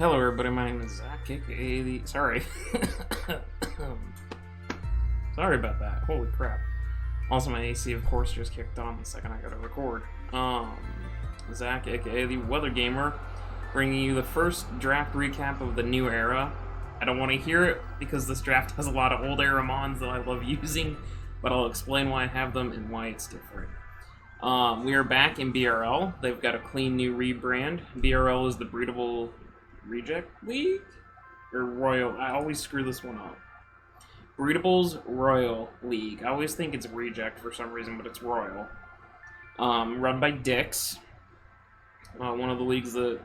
Hello everybody, my name is Zach, aka the... Sorry. Sorry about that, holy crap. Also, my AC, of course, just kicked on the second I gotta record. Zach, aka the Weather Gamer, bringing you the first draft recap of the new era. I don't want to hear it, because this draft has a lot of old era mons that I love using, but I'll explain why I have them and why it's different. We are back in BRL. They've got a clean new rebrand. BRL is the Breedable Reject League? Or Royal. I always screw this one up. Breedables Royal League. I always think it's Reject for some reason, but it's Royal. Run by Dix. One of the leagues that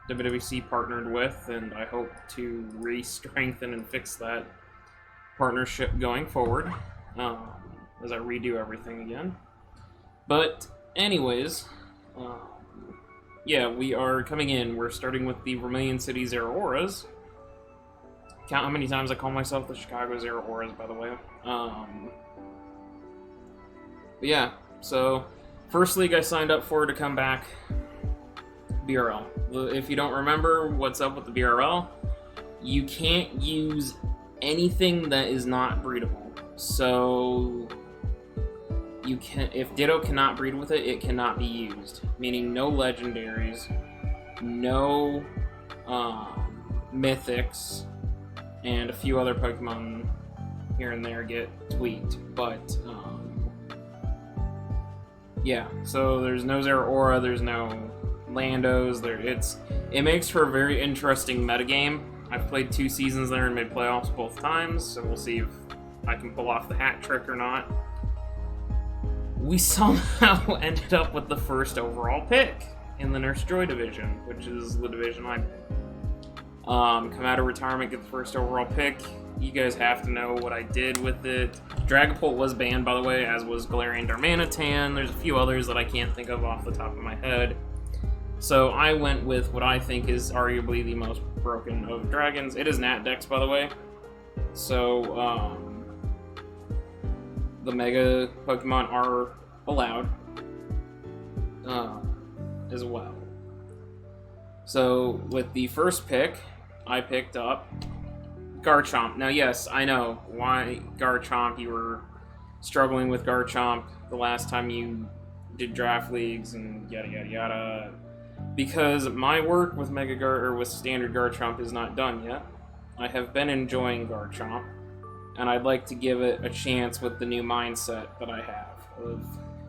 WWC partnered with, and I hope to re-strengthen and fix that partnership going forward. As I redo everything again. But, anyways, yeah, we are coming in. We're starting with the Vermillion City Zeraoras. Count how many times I call myself the Chicago Zeraoras, by the way. But yeah, so, first league I signed up for to come back, BRL. If you don't remember what's up with the BRL, you can't use anything that is not breedable. So... you can, if Ditto cannot breed with it, it cannot be used. Meaning no legendaries, no mythics, and a few other Pokemon here and there get tweaked. But yeah, so there's no Zeraora, there's no Landos. It makes for a very interesting metagame. I've played 2 seasons there and made playoffs both times, so we'll see if I can pull off the hat trick or not. We somehow ended up with the first overall pick in the Nurse Joy division, which is the division I'm in. Come out of retirement, get the first overall pick. You guys have to know what I did with it. Dragapult was banned, by the way, as was Galarian Darmanitan. There's a few others that I can't think of off the top of my head. So I went with what I think is arguably the most broken of dragons. It is Nat Dex, by the way. So, the Mega Pokemon are allowed as well. So, with the first pick, I picked up Garchomp. Now, yes, I know why Garchomp. You were struggling with Garchomp the last time you did draft leagues and yada yada yada. Because my work with with standard Garchomp is not done yet. I have been enjoying Garchomp, and I'd like to give it a chance with the new mindset that I have of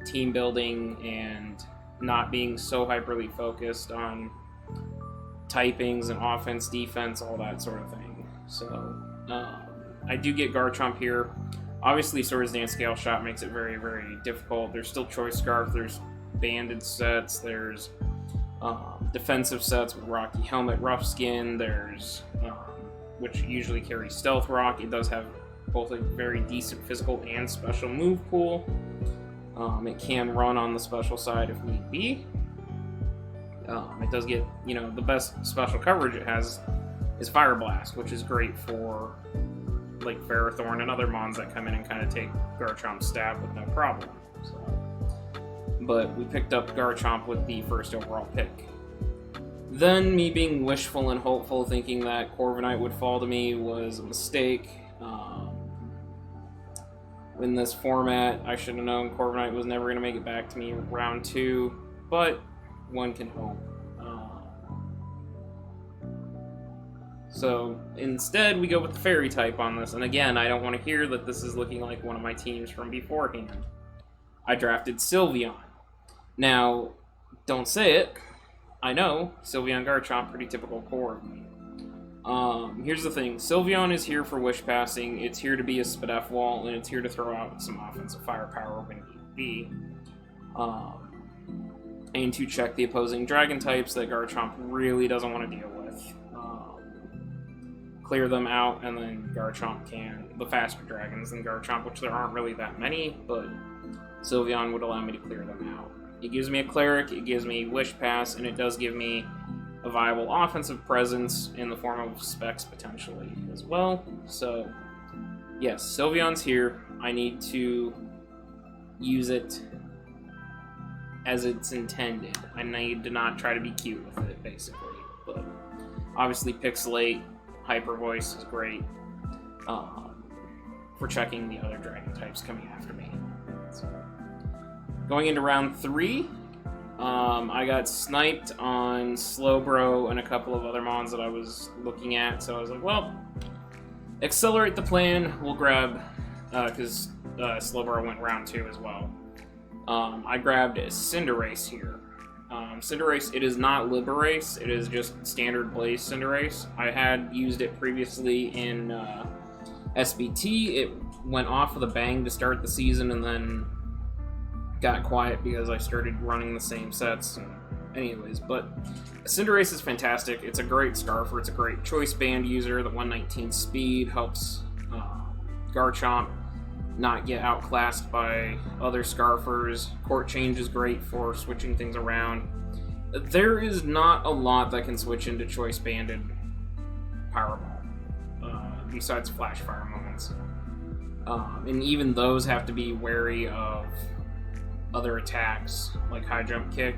team building and not being so hyperly focused on typings and offense, defense, all that sort of thing. So, I do get Garchomp here. Obviously, Swords Dance Scale Shot makes it very, very difficult. There's still Choice Scarf, there's banded sets, there's defensive sets with Rocky Helmet, Rough Skin, there's, which usually carries Stealth Rock. It does have both a very decent physical and special move pool. It can run on the special side if need be. It does get, the best special coverage it has is Fire Blast, which is great for like Ferrothorn and other mons that come in and kind of take Garchomp's stab with no problem. So, but we picked up Garchomp with the first overall pick. Then me being wishful and hopeful, thinking that Corviknight would fall to me was a mistake. In this format, I should have known Corviknight was never going to make it back to me round 2, but one can hope. So instead, we go with the Fairy type on this, and again, I don't want to hear that this is looking like one of my teams from beforehand. I drafted Sylveon. Now, don't say it. I know, Sylveon Garchomp, pretty typical core of me. Here's the thing, Sylveon is here for wish passing, it's here to be a Spadef wall, and it's here to throw out some offensive firepower when need be. And to check the opposing dragon types that Garchomp really doesn't want to deal with. Clear them out, and then Garchomp can, the faster dragons than Garchomp, which there aren't really that many, but Sylveon would allow me to clear them out. It gives me a Cleric, it gives me Wish Pass, and it does give me a viable offensive presence in the form of specs potentially as well. So, yes, Sylveon's here. I need to use it as it's intended. I need to not try to be cute with it, basically. But Obviously, Pixelate, Hyper Voice is great for checking the other dragon types coming after me. So, going into round 3, I got sniped on Slowbro and a couple of other mons that I was looking at, so I was like, well, accelerate the plan, we'll grab, because Slowbro went round 2 as well. I grabbed a Cinderace here. Cinderace, it is not Liberace, it is just standard Blaze Cinderace. I had used it previously in SBT. It went off with a bang to start the season and then got quiet because I started running the same sets. Anyways, but Cinderace is fantastic. It's a great Scarfer. It's a great choice band user. The 119 speed helps Garchomp not get outclassed by other Scarfers. Court Change is great for switching things around. There is not a lot that can switch into choice banded Powerball, besides Flash Fire moments. And even those have to be wary of other attacks, like High Jump Kick,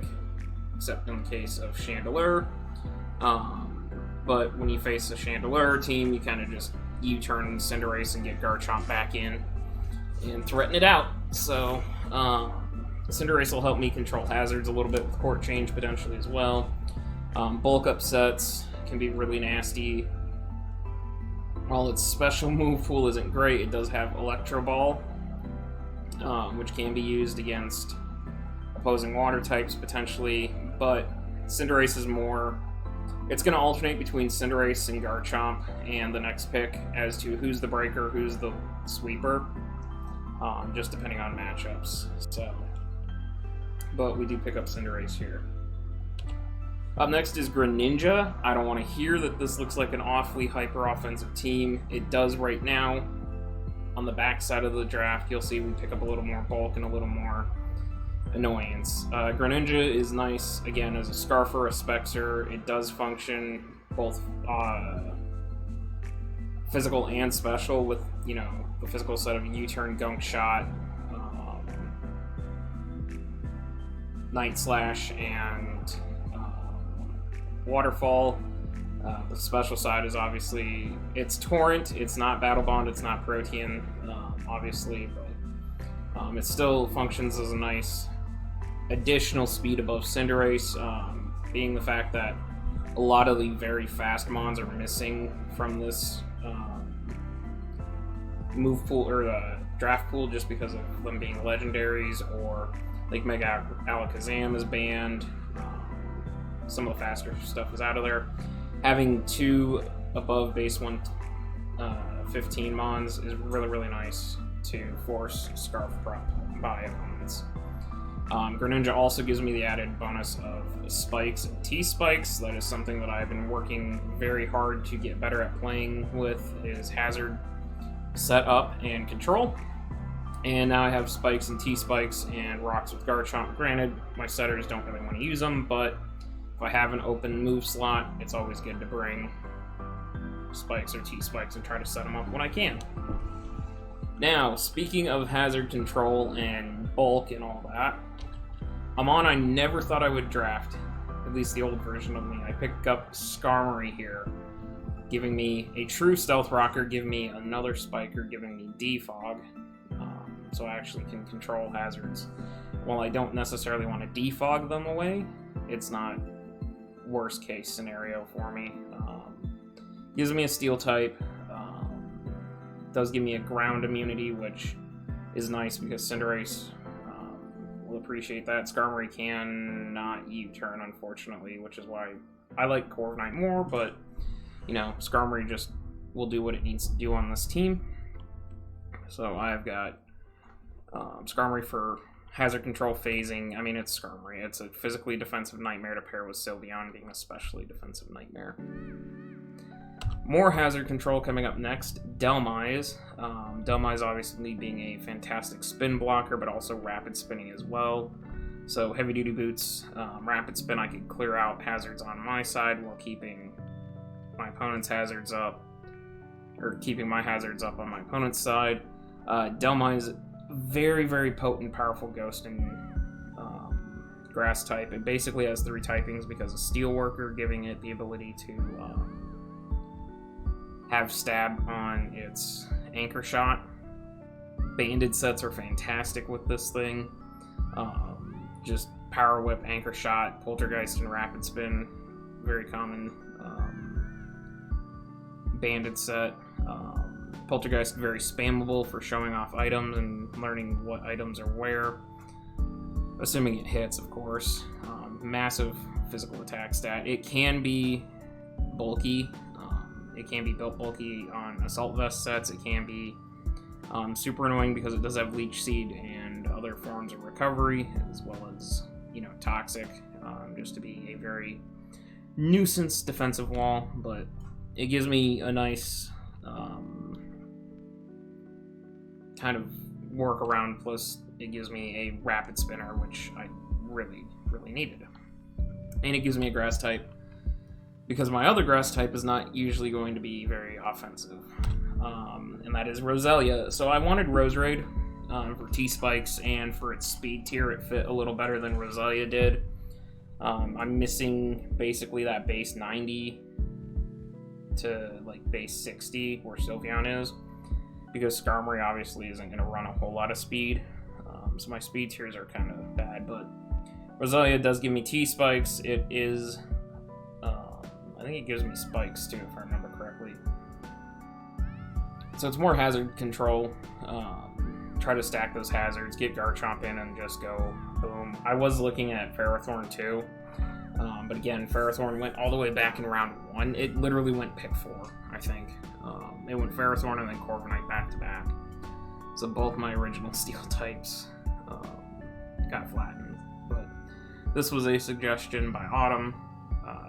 except in the case of Chandelure. But when you face a Chandelure team, you kind of just U-turn Cinderace and get Garchomp back in and threaten it out. So, Cinderace will help me control hazards a little bit with Court Change potentially as well. Bulk upsets can be really nasty. While its special move pool isn't great, it does have Electro Ball, which can be used against opposing water types potentially, but Cinderace is more... It's going to alternate between Cinderace and Garchomp and the next pick as to who's the breaker, who's the sweeper, just depending on matchups. So, but we do pick up Cinderace here. Up next is Greninja. I don't want to hear that this looks like an awfully hyper-offensive team. It does right now. On the back side of the draft, you'll see we pick up a little more bulk and a little more annoyance. Greninja is nice, again, as a Scarfer, a Spexer. It does function both physical and special with, you know, the physical set of U-turn, Gunk Shot, Night Slash, and Waterfall. The special side is obviously, it's Torrent, it's not Battle Bond, it's not Protean, obviously, but it still functions as a nice additional speed above Cinderace, being the fact that a lot of the very fast mons are missing from this move pool, or the draft pool, just because of them being legendaries, or like Mega Alakazam is banned. Some of the faster stuff is out of there. Having 2 above base 115 mons is really, really nice to force Scarf prep by opponents. Greninja also gives me the added bonus of Spikes and T-Spikes. That is something that I've been working very hard to get better at playing with, is hazard setup and control. And now I have Spikes and T-Spikes and Rocks with Garchomp. Granted, my setters don't really want to use them, but if I have an open move slot, it's always good to bring Spikes or T-Spikes and try to set them up when I can. Now, speaking of hazard control and bulk and all that, I never thought I would draft, at least the old version of me. I picked up Skarmory here, giving me a true Stealth Rocker, giving me another Spiker, giving me Defog, so I actually can control hazards. While I don't necessarily want to defog them away, it's not worst case scenario for me. Gives me a Steel type, does give me a ground immunity, which is nice because Cinderace will appreciate that. Skarmory can not U-turn, unfortunately, which is why I like Corviknight more, but, you know, Skarmory just will do what it needs to do on this team. So I've got Skarmory for hazard control phasing. I mean, it's Skarmory. It's a physically defensive nightmare to pair with Sylveon being a specially defensive nightmare. More hazard control coming up next. Dhelmise. Dhelmise obviously being a fantastic spin blocker, but also rapid spinning as well. So heavy duty boots, rapid spin, I can clear out hazards on my side while keeping my opponent's hazards up, or keeping my hazards up on my opponent's side. Dhelmise, very, very potent, powerful ghost and grass type. It basically has 3 typings because of Steelworker, giving it the ability to have stab on its anchor shot. Banded sets are fantastic with this thing. Just Power Whip, Anchor Shot, Poltergeist, and Rapid Spin. Very common banded set. Poltergeist, very spammable for showing off items and learning what items are where. Assuming it hits, of course. Massive physical attack stat. It can be bulky. It can be built bulky on Assault Vest sets. It can be super annoying because it does have Leech Seed and other forms of recovery, as well as, Toxic, just to be a very nuisance defensive wall. But it gives me a nice kind of workaround, plus it gives me a Rapid Spinner, which I really, really needed. And it gives me a grass type, because my other grass type is not usually going to be very offensive, and that is Roselia. So I wanted Roserade for T-Spikes, and for its speed tier it fit a little better than Roselia did. I'm missing basically that base 90 to like base 60 where Sylveon is, because Skarmory obviously isn't going to run a whole lot of speed, so my speed tiers are kind of bad. But Roselia does give me T-Spikes. It is, I think it gives me Spikes too, if I remember correctly. So it's more hazard control. Try to stack those hazards, get Garchomp in, and just go boom. I was looking at Ferrothorn too, but again, Ferrothorn went all the way back in round 1. It literally went pick 4, I think. It went Ferrothorn and then Corviknight back to back. So both my original Steel types got flattened. But this was a suggestion by Autumn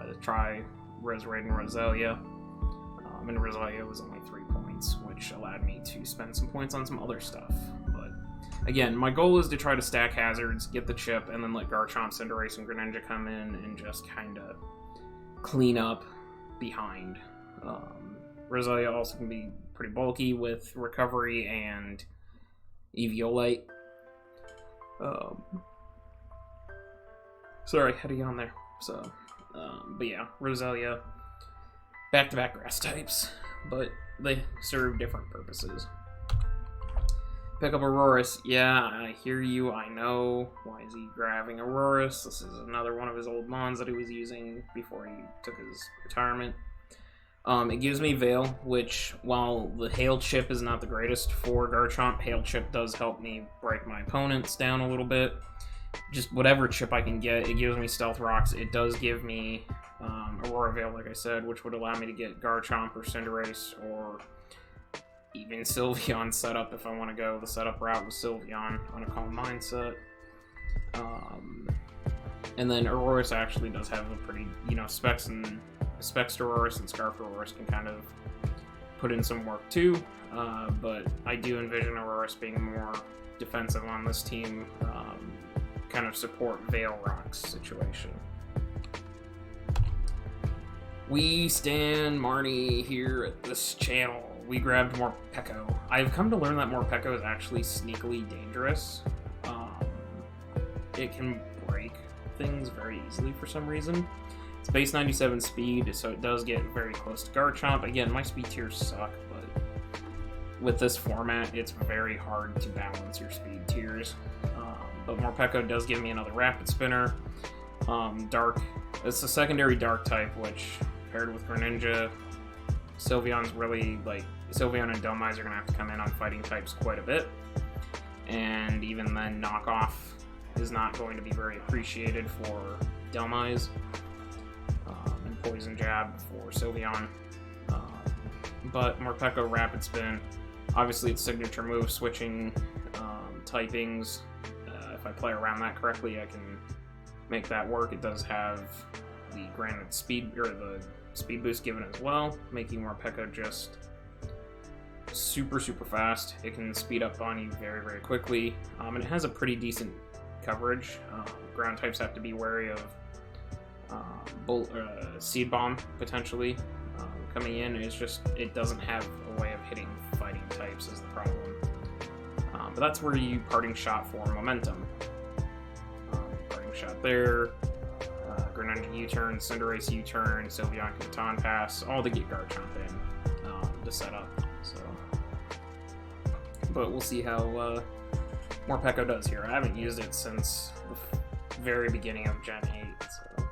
to try Roserade and Roselia. And Roselia was only 3 points, which allowed me to spend some points on some other stuff. But again, my goal is to try to stack hazards, get the chip, and then let Garchomp, Cinderace, and Greninja come in and just kind of clean up behind. Roselia also can be pretty bulky with recovery and Eviolite. Sorry, had to get on there. So, but yeah, Roselia, back-to-back grass types, but they serve different purposes. Pick up Aurorus. Yeah, I hear you, I know. Why is he grabbing Aurorus? This is another one of his old mons that he was using before he took his retirement. It gives me Veil, which, while the Hail Chip is not the greatest for Garchomp, Hail Chip does help me break my opponents down a little bit. Just whatever chip I can get. It gives me Stealth Rocks. It does give me Aurora Veil, like I said, which would allow me to get Garchomp or Cinderace or even Sylveon set up if I want to go the setup route with Sylveon on a Calm Mindset. And then Aurorus actually does have a pretty, Specs Aurorus and Scarf Aurorus can kind of put in some work too, but I do envision Aurorus being more defensive on this team, kind of support Veil Rocks situation. We stand Marnie here at this channel. We grabbed Morpeko. I've come to learn that Morpeko is actually sneakily dangerous. It can break things very easily for some reason. It's base 97 speed, so it does get very close to Garchomp. Again, my speed tiers suck, but with this format, it's very hard to balance your speed tiers. But Morpeko does give me another Rapid Spinner. Dark, it's a secondary Dark type, which paired with Greninja, Sylveon's really, Sylveon and Dhelmise are going to have to come in on fighting types quite a bit. And even then, Knockoff is not going to be very appreciated for Dhelmise. And Poison Jab for Sylveon. But Morpeko Rapid Spin, obviously its signature move, switching typings. If I play around that correctly, I can make that work. It does have the granted speed, or the speed boost given as well, making Morpeko just super fast. It can speed up on you very, very quickly, and it has a pretty decent coverage. Ground types have to be wary of Seed Bomb potentially coming in. It's just, it doesn't have a way of hitting fighting types is the problem. But that's where you Parting Shot for momentum. Parting shot there. Greninja U-turn, Cinderace U-turn, Sylveon Baton Pass, all to get Garchomp in to set up. So, but we'll see how Morpeko does here. I haven't used it since the very beginning of Gen 8. So.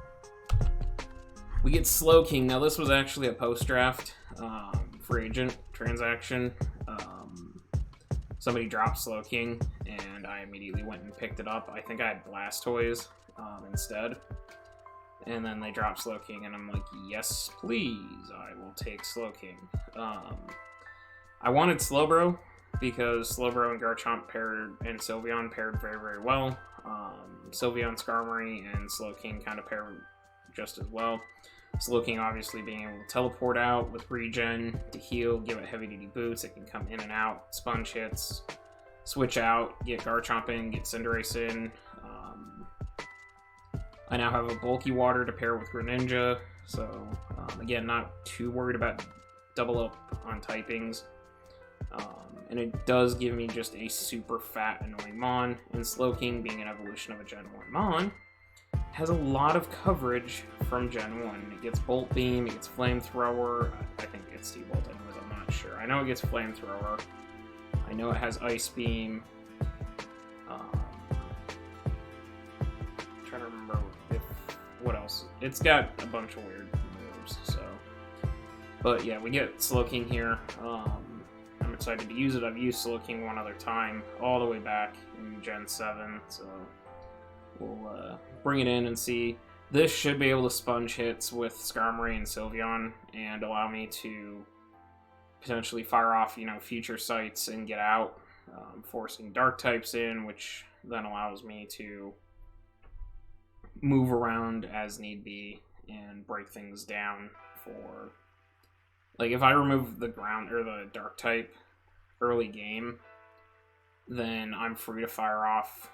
We get Slowking. Now this was actually a post-draft free agent transaction. Somebody dropped Slowking, and I immediately went and picked it up. I think I had Blastoise instead. And then they dropped Slowking, and I'm like, yes, please, I will take Slowking. I wanted Slowbro, because Slowbro and Garchomp paired, and Sylveon paired very, very well. Sylveon, Skarmory, and Slowking kind of pair just as well. Slowking obviously being able to teleport out with regen to heal, give it heavy-duty boots. It can come in and out, sponge hits, switch out, get Garchomp in, get Cinderace in. I now have a bulky water to pair with Greninja, so again, not too worried about double up on typings. And it does give me just a super fat, annoying Mon, and Slowking, being an evolution of a Gen 1 Mon, has a lot of coverage from Gen 1. It gets Bolt Beam, it gets Flamethrower, I think it gets T-Bolt anyways, I'm not sure. I know it gets Flamethrower, I know it has Ice Beam, trying to remember what else. It's got a bunch of weird moves, so. But yeah, we get Slowking here. I'm excited to use it. I've used Slowking one other time, all the way back in Gen 7, so we'll bring it in and see. This should be able to sponge hits with Skarmory and Sylveon and allow me to potentially fire off, future sights and get out, forcing dark types in, which then allows me to move around as need be and break things down for, like, if I remove the ground or the dark type early game, then I'm free to fire off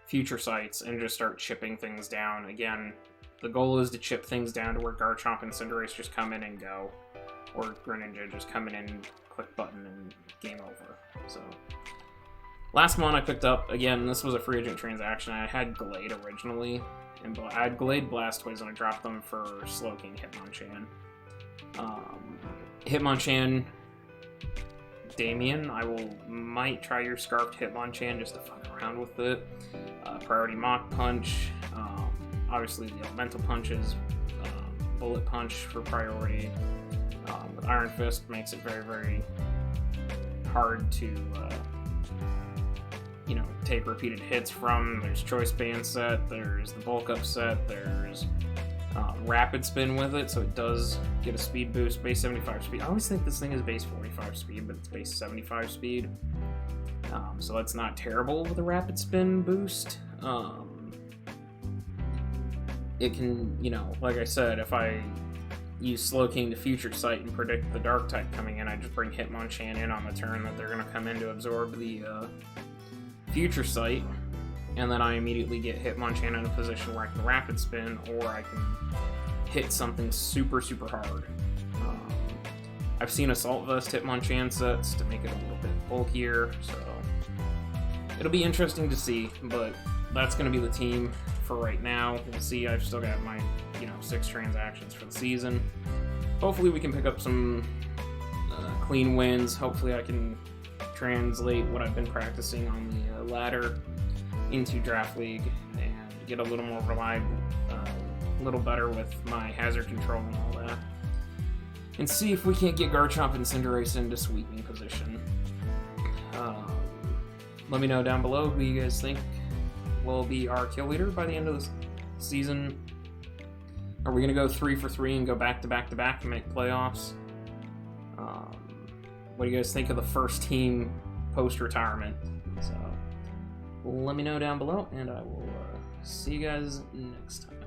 future sights and just start chipping things down. Again, the goal is to chip things down to where Garchomp and Cinderace just come in and go, or Greninja just come in and click button and game over. So last Mon I picked up, again, this was a free agent transaction. I had Glade originally, and I had Glade Blastoise, and I dropped them for Slowking Hitmonchan. Hitmonchan, Damien, might try your Scarfed Hitmonchan just to fuck around with it. Priority Mach Punch, obviously the Elemental Punches, Bullet Punch for priority. With Iron Fist makes it very, very hard to take repeated hits from. There's Choice Band set, there's the Bulk Up set, there's Rapid Spin with it, so it does get a speed boost, base 75 speed. I always think this thing is base 45 speed, but it's base 75 speed. So that's not terrible with a Rapid Spin boost. It can, like I said, if I use Slowking to Future Sight and predict the Dark type coming in, I just bring Hitmonchan in on the turn that they're going to come in to absorb the Future Sight, and then I immediately get Hitmonchan in a position where I can Rapid Spin, or I can hit something super, super hard. I've seen Assault Vest Hitmonchan sets to make it a little bit bulkier, so it'll be interesting to see, but that's going to be the team for right now. We'll see. I've still got my 6 transactions for the season. Hopefully we can pick up some clean wins. Hopefully I can translate what I've been practicing on the ladder into Draft League and get a little more reliable, a little better with my hazard control and all that. And see if we can't get Garchomp and Cinderace into sweeping position. Let me know down below who you guys think will be our kill leader by the end of the season. Are we going to go 3 for 3 and go back to back to back and make playoffs? What do you guys think of the first team post-retirement? So let me know down below, and I will see you guys next time.